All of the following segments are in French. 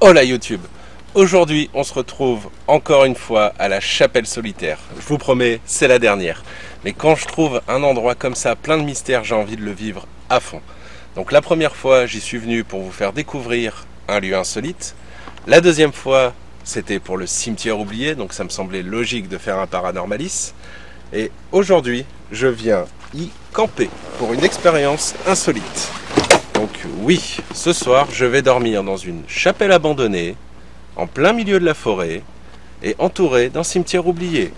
Hola YouTube. Aujourd'hui, on se retrouve encore une fois à la Chapelle Solitaire. Je vous promets, c'est la dernière. Mais quand je trouve un endroit comme ça, plein de mystères, j'ai envie de le vivre à fond. Donc la première fois, j'y suis venu pour vous faire découvrir un lieu insolite. La deuxième fois, c'était pour le cimetière oublié, donc ça me semblait logique de faire un paranormalis. Et aujourd'hui, je viens y camper pour une expérience insolite. Donc oui, ce soir, je vais dormir dans une chapelle abandonnée, en plein milieu de la forêt, et entouré d'un cimetière oublié.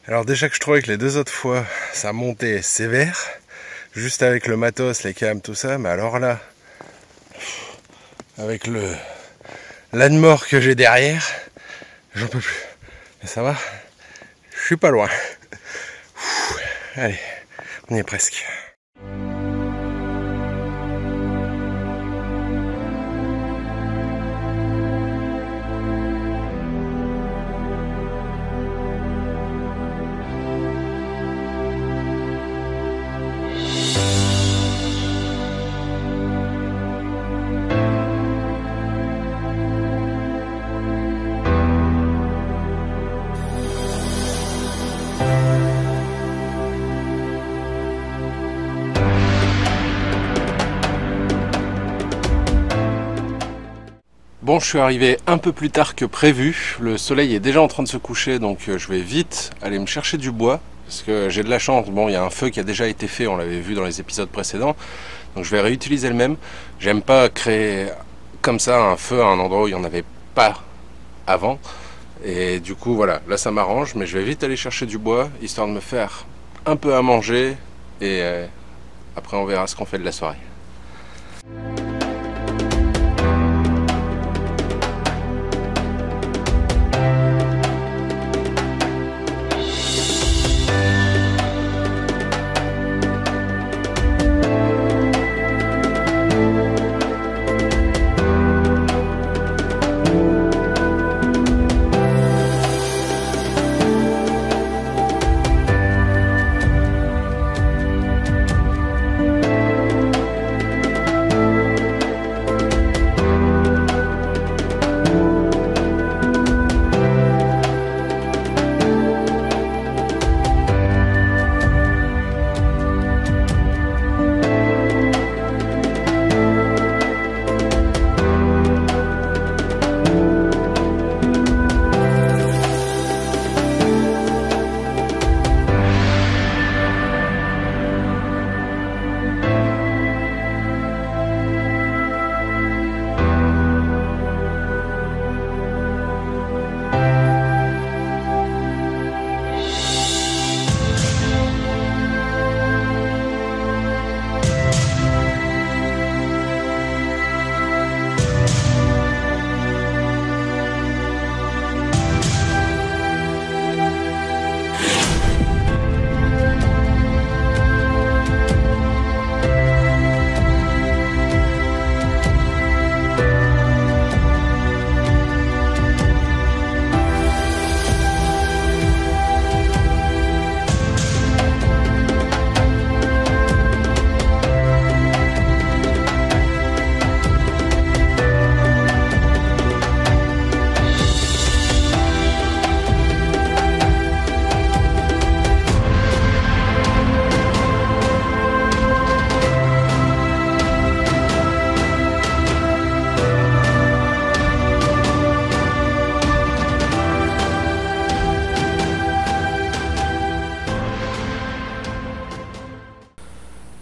Alors déjà que je trouvais que les deux autres fois, ça montait sévère, juste avec le matos, les cams, tout ça, mais alors là, avec l'âne mort que j'ai derrière, j'en peux plus. Mais ça va, je suis pas loin. Allez, on y est presque. Bon, je suis arrivé un peu plus tard que prévu, le soleil est déjà en train de se coucher, donc je vais vite aller me chercher du bois, parce que j'ai de la chance, bon, il y a un feu qui a déjà été fait, on l'avait vu dans les épisodes précédents, donc je vais réutiliser le même. J'aime pas créer comme ça un feu à un endroit où il n'y en avait pas avant, et du coup voilà, là ça m'arrange, mais je vais vite aller chercher du bois, histoire de me faire un peu à manger, et après on verra ce qu'on fait de la soirée.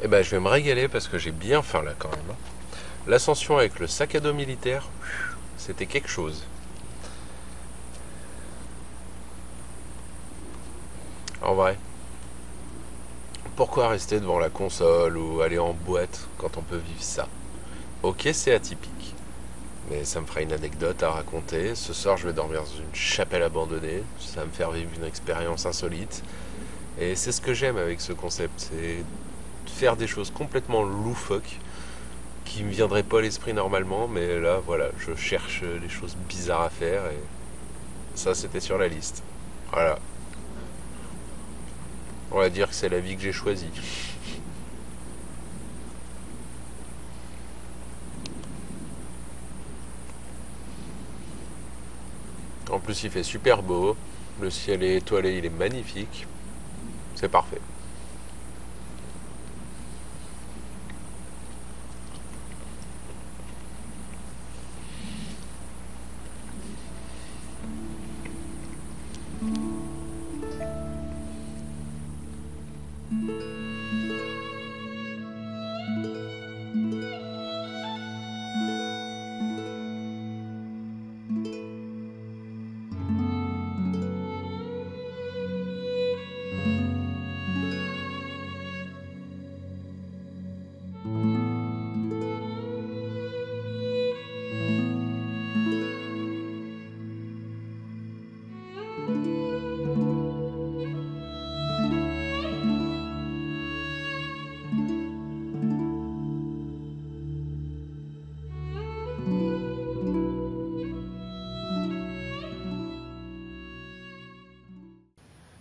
Et ben je vais me régaler parce que j'ai bien faim là quand même. L'ascension avec le sac à dos militaire, c'était quelque chose. En vrai, pourquoi rester devant la console ou aller en boîte quand on peut vivre ça? Ok, c'est atypique, mais ça me fera une anecdote à raconter. Ce soir, je vais dormir dans une chapelle abandonnée. Ça va me faire vivre une expérience insolite. Et c'est ce que j'aime avec ce concept, c'est faire des choses complètement loufoques qui me viendraient pas à l'esprit normalement, mais là, voilà, je cherche des choses bizarres à faire et ça, c'était sur la liste. Voilà. On va dire que c'est la vie que j'ai choisie. En plus, il fait super beau. Le ciel est étoilé, il est magnifique. C'est parfait.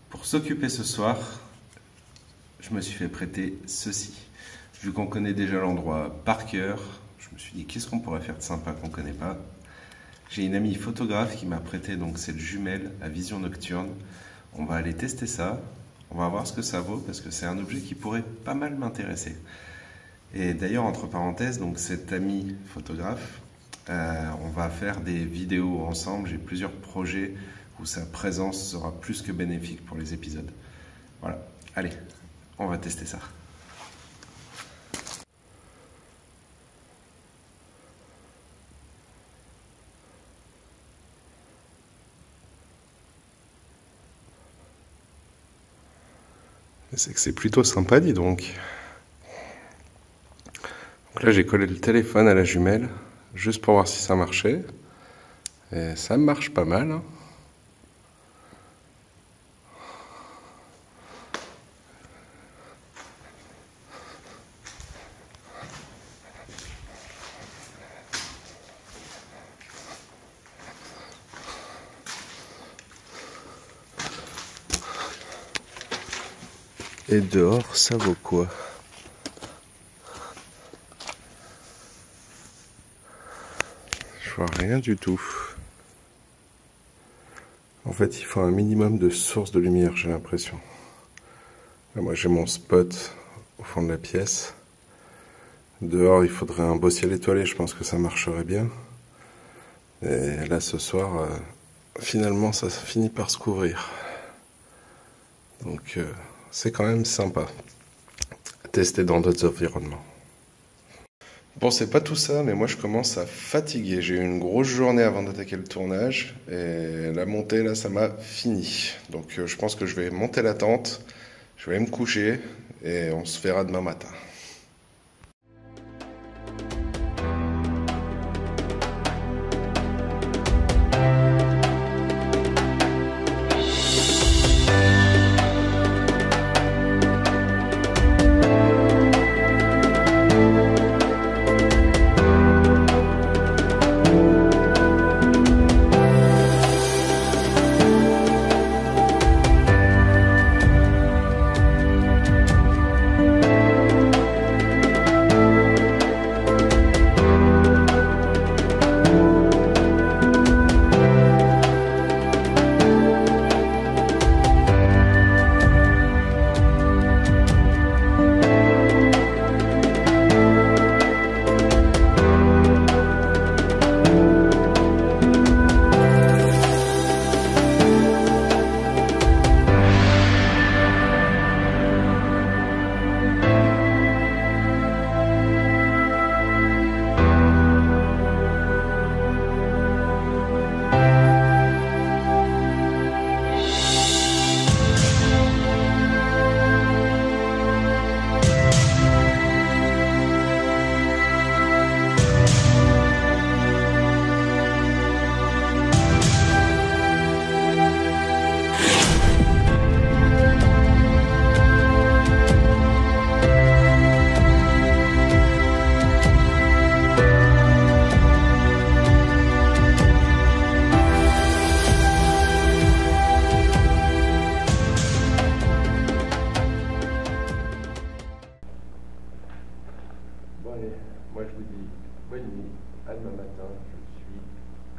Pour s'occuper ce soir, je me suis fait prêter ceci. Vu qu'on connaît déjà l'endroit par cœur, je me suis dit qu'est-ce qu'on pourrait faire de sympa qu'on ne connaît pas. J'ai une amie photographe qui m'a prêté donc cette jumelle à vision nocturne. On va aller tester ça, on va voir ce que ça vaut parce que c'est un objet qui pourrait pas mal m'intéresser. Et d'ailleurs, entre parenthèses, donc cette amie photographe, on va faire des vidéos ensemble. J'ai plusieurs projets où sa présence sera plus que bénéfique pour les épisodes. Voilà, allez, on va tester ça. C'est que c'est plutôt sympa, dis donc. Donc là, j'ai collé le téléphone à la jumelle, juste pour voir si ça marchait. Et ça marche pas mal, hein. Et dehors, ça vaut quoi? Je vois rien du tout. En fait, il faut un minimum de source de lumière, j'ai l'impression. Là, moi, j'ai mon spot au fond de la pièce. Dehors, il faudrait un beau ciel étoilé, je pense que ça marcherait bien. Et là, ce soir, finalement, ça finit par se couvrir. Donc, c'est quand même sympa. Tester dans d'autres environnements. Bon, c'est pas tout ça, mais moi je commence à fatiguer. J'ai eu une grosse journée avant d'attaquer le tournage et la montée là, ça m'a fini. Donc je pense que je vais monter la tente, je vais me coucher et on se verra demain matin. nuit, à demain matin, je suis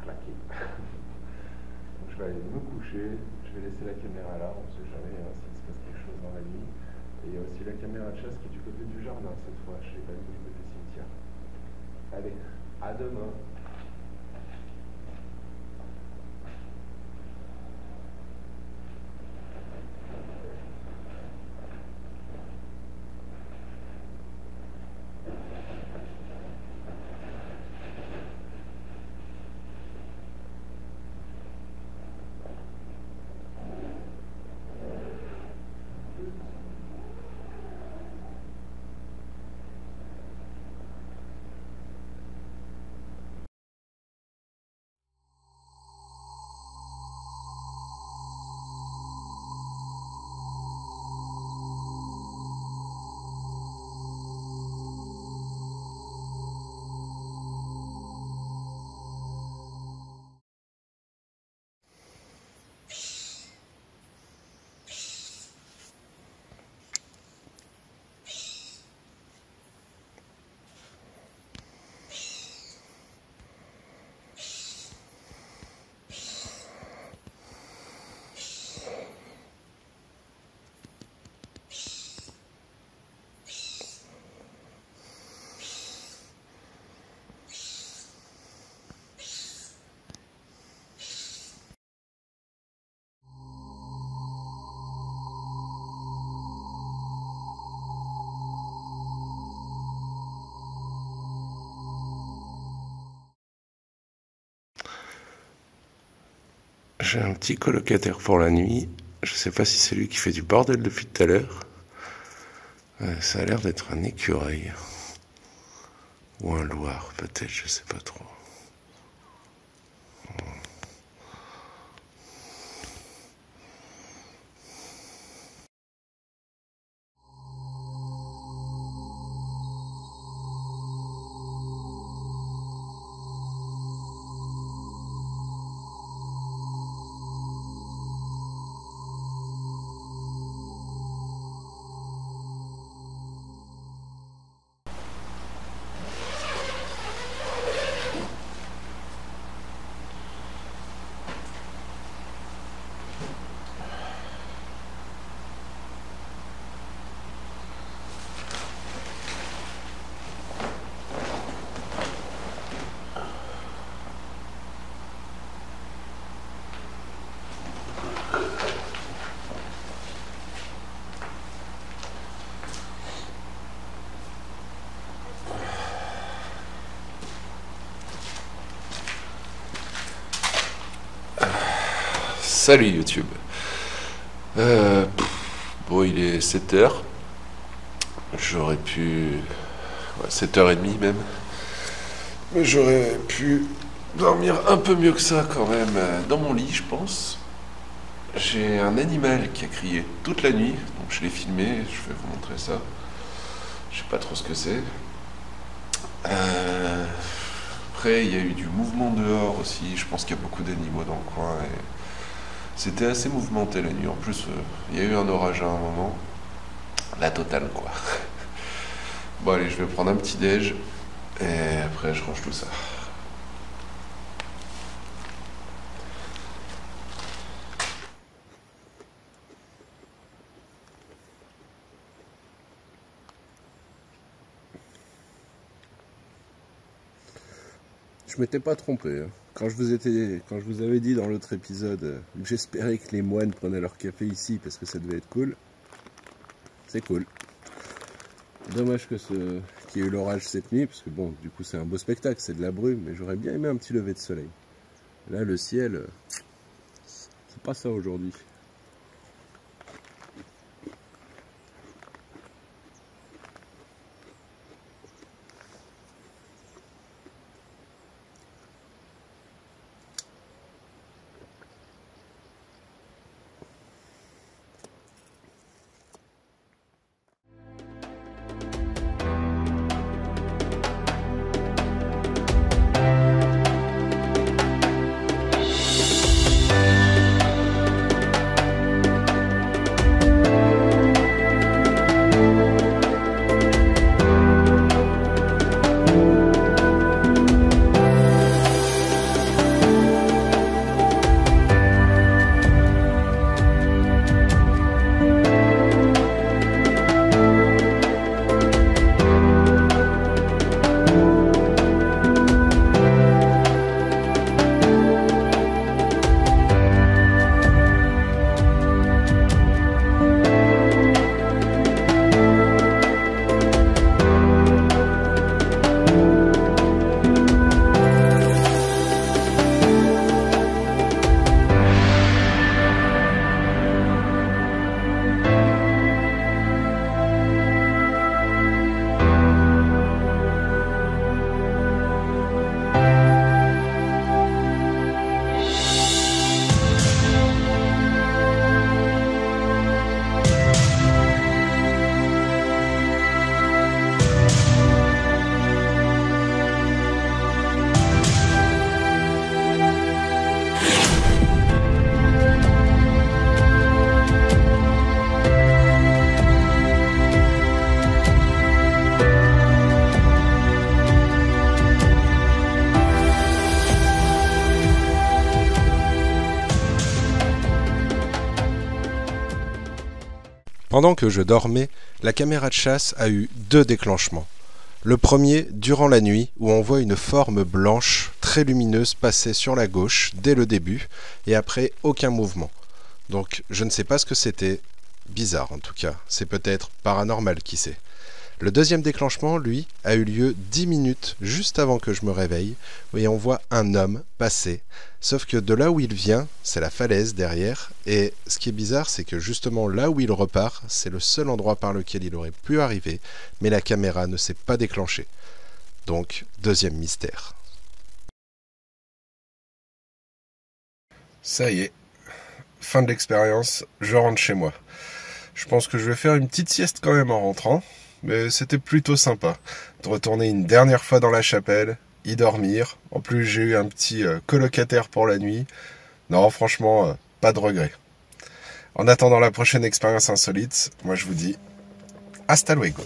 claqué. Donc je vais aller me coucher, je vais laisser la caméra là, on ne sait jamais s'il se passe quelque chose dans la nuit. Et il y a aussi la caméra de chasse qui est du côté du jardin cette fois, je ne l'ai pas mis du côté cimetière. Allez, à demain. J'ai un petit colocataire pour la nuit. Je sais pas si c'est lui qui fait du bordel depuis tout à l'heure. Ça a l'air d'être un écureuil. Ou un loir, peut-être, je sais pas trop. Salut YouTube. Bon, il est 7h. J'aurais pu... Ouais, 7h30 même. Mais j'aurais pu dormir un peu mieux que ça quand même dans mon lit, je pense. J'ai un animal qui a crié toute la nuit, donc je l'ai filmé, je vais vous montrer ça. Je sais pas trop ce que c'est. Après, il y a eu du mouvement dehors aussi, je pense qu'il y a beaucoup d'animaux dans le coin. Et c'était assez mouvementé la nuit. En plus, il y a eu un orage à un moment. La totale, quoi. Bon, allez, je vais prendre un petit déj. Et après, je range tout ça. Je m'étais pas trompé. Quand je vous avais dit dans l'autre épisode que j'espérais que les moines prenaient leur café ici parce que ça devait être cool, c'est cool. Dommage qu'il y ait eu l'orage cette nuit, parce que bon, du coup c'est un beau spectacle, c'est de la brume, mais j'aurais bien aimé un petit lever de soleil. Là, le ciel, c'est pas ça aujourd'hui. Pendant que je dormais, la caméra de chasse a eu 2 déclenchements. Le premier, durant la nuit, où on voit une forme blanche, très lumineuse, passer sur la gauche, dès le début, et après aucun mouvement. Donc je ne sais pas ce que c'était, bizarre en tout cas, c'est peut-être paranormal, qui sait. Le deuxième déclenchement, lui, a eu lieu 10 minutes juste avant que je me réveille, et on voit un homme passer. Sauf que de là où il vient, c'est la falaise derrière, et ce qui est bizarre, c'est que justement là où il repart, c'est le seul endroit par lequel il aurait pu arriver, mais la caméra ne s'est pas déclenchée. Donc, deuxième mystère. Ça y est, fin de l'expérience, je rentre chez moi. Je pense que je vais faire une petite sieste quand même en rentrant. Mais c'était plutôt sympa de retourner une dernière fois dans la chapelle, y dormir. En plus, j'ai eu un petit colocataire pour la nuit. Non, franchement, pas de regret. En attendant la prochaine expérience insolite, moi je vous dis hasta luego.